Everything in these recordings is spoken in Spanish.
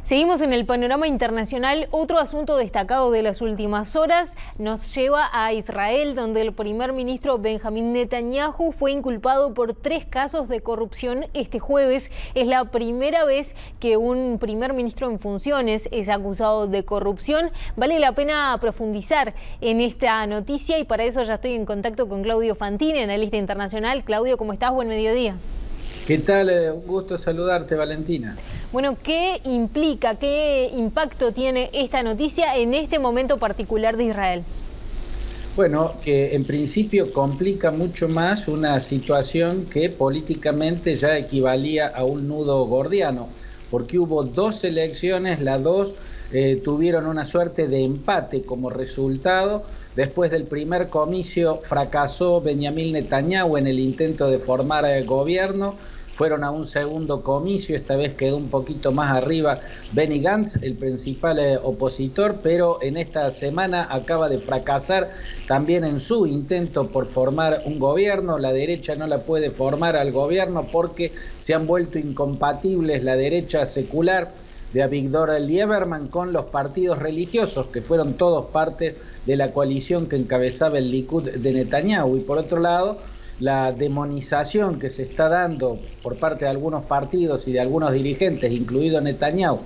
Seguimos en el panorama internacional. Otro asunto destacado de las últimas horas nos lleva a Israel, donde el primer ministro Benjamín Netanyahu fue inculpado por 3 casos de corrupción este jueves. Es la primera vez que un primer ministro en funciones es acusado de corrupción. Vale la pena profundizar en esta noticia y para eso ya estoy en contacto con Claudio Fantini, analista internacional. Claudio, ¿cómo estás? Buen mediodía. ¿Qué tal? Un gusto saludarte, Valentina. Bueno, ¿qué implica, qué impacto tiene esta noticia en este momento particular de Israel? Bueno, que en principio complica mucho más una situación que políticamente ya equivalía a un nudo gordiano, porque hubo 2 elecciones, las 2 tuvieron una suerte de empate como resultado. Después del primer comicio fracasó Benjamín Netanyahu en el intento de formar gobierno. Fueron a un segundo comicio, esta vez quedó un poquito más arriba Benny Gantz, el principal opositor, pero en esta semana acaba de fracasar también en su intento por formar un gobierno. La derecha no la puede formar al gobierno porque se han vuelto incompatibles la derecha secular de Avigdor Lieberman con los partidos religiosos, que fueron todos parte de la coalición que encabezaba el Likud de Netanyahu. Y por otro lado, la demonización que se está dando por parte de algunos partidos y de algunos dirigentes, incluido Netanyahu,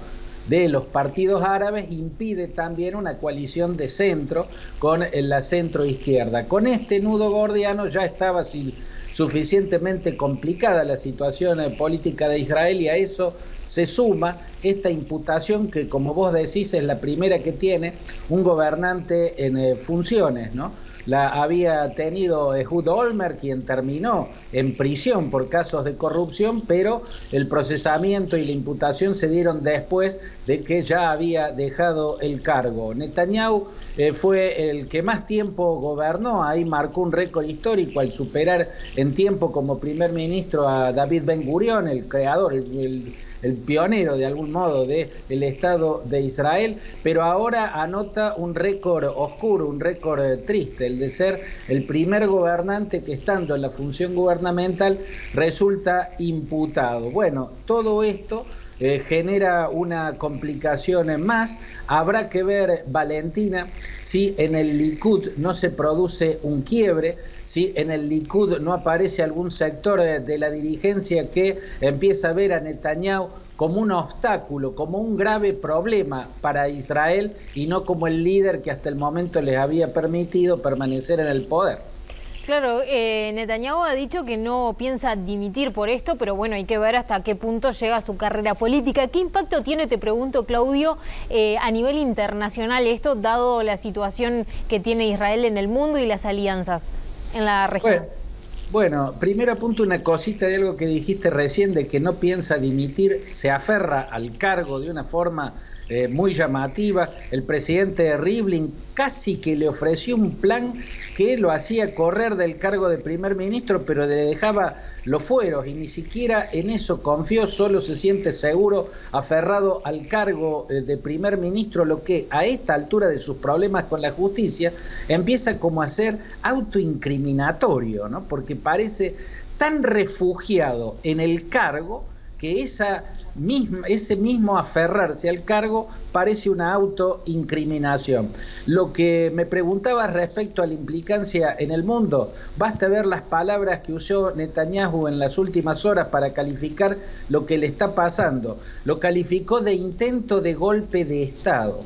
de los partidos árabes, impide también una coalición de centro con la centro-izquierda. Con este nudo gordiano ya estaba suficientemente complicada la situación política de Israel, y a eso se suma esta imputación que, como vos decís, es la primera que tiene un gobernante en funciones, ¿no? La había tenido Ehud Olmert, quien terminó en prisión por casos de corrupción, pero el procesamiento y la imputación se dieron después de que ya había dejado el cargo. Netanyahu fue el que más tiempo gobernó, ahí marcó un récord histórico al superar en tiempo como primer ministro a David Ben Gurion, el creador, el pionero de algún modo del Estado de Israel, pero ahora anota un récord oscuro, un récord triste, el de ser el primer gobernante que, estando en la función gubernamental, resulta imputado. Bueno, todo esto genera una complicación más. Habrá que ver, Valentina, si en el Likud no se produce un quiebre, si en el Likud no aparece algún sector de la dirigencia que empieza a ver a Netanyahu como un obstáculo, como un grave problema para Israel y no como el líder que hasta el momento les había permitido permanecer en el poder. Claro, Netanyahu ha dicho que no piensa dimitir por esto, pero bueno, hay que ver hasta qué punto llega su carrera política. ¿Qué impacto tiene, te pregunto, Claudio, a nivel internacional esto, dado la situación que tiene Israel en el mundo y las alianzas en la región? Bueno, primero apunto una cosita de algo que dijiste recién, de que no piensa dimitir, se aferra al cargo de una forma muy llamativa. El presidente Rivlin casi que le ofreció un plan que lo hacía correr del cargo de primer ministro, pero le dejaba los fueros, y ni siquiera en eso confió, solo se siente seguro, aferrado al cargo de primer ministro, lo que a esta altura de sus problemas con la justicia empieza como a ser autoincriminatorio, ¿no? Porque parece tan refugiado en el cargo que ese mismo aferrarse al cargo parece una autoincriminación. Lo que me preguntaba respecto a la implicancia en el mundo, basta ver las palabras que usó Netanyahu en las últimas horas para calificar lo que le está pasando. Lo calificó de intento de golpe de Estado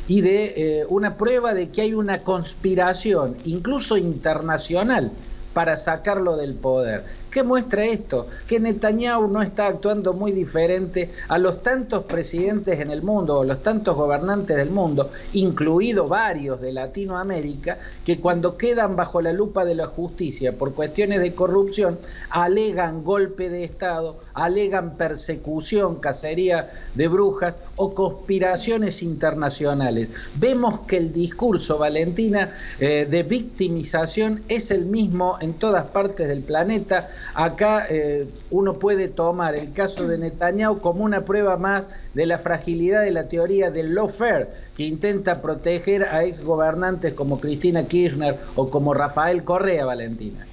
y de una prueba de que hay una conspiración, incluso internacional, para sacarlo del poder. ¿Qué muestra esto? Que Netanyahu no está actuando muy diferente a los tantos presidentes en el mundo, o los tantos gobernantes del mundo, incluidos varios de Latinoamérica, que cuando quedan bajo la lupa de la justicia por cuestiones de corrupción, alegan golpe de Estado, alegan persecución, cacería de brujas o conspiraciones internacionales. Vemos que el discurso, Valentina, de victimización es el mismo en todas partes del planeta. Acá uno puede tomar el caso de Netanyahu como una prueba más de la fragilidad de la teoría del lawfare, que intenta proteger a exgobernantes como Cristina Kirchner o como Rafael Correa, Valentina.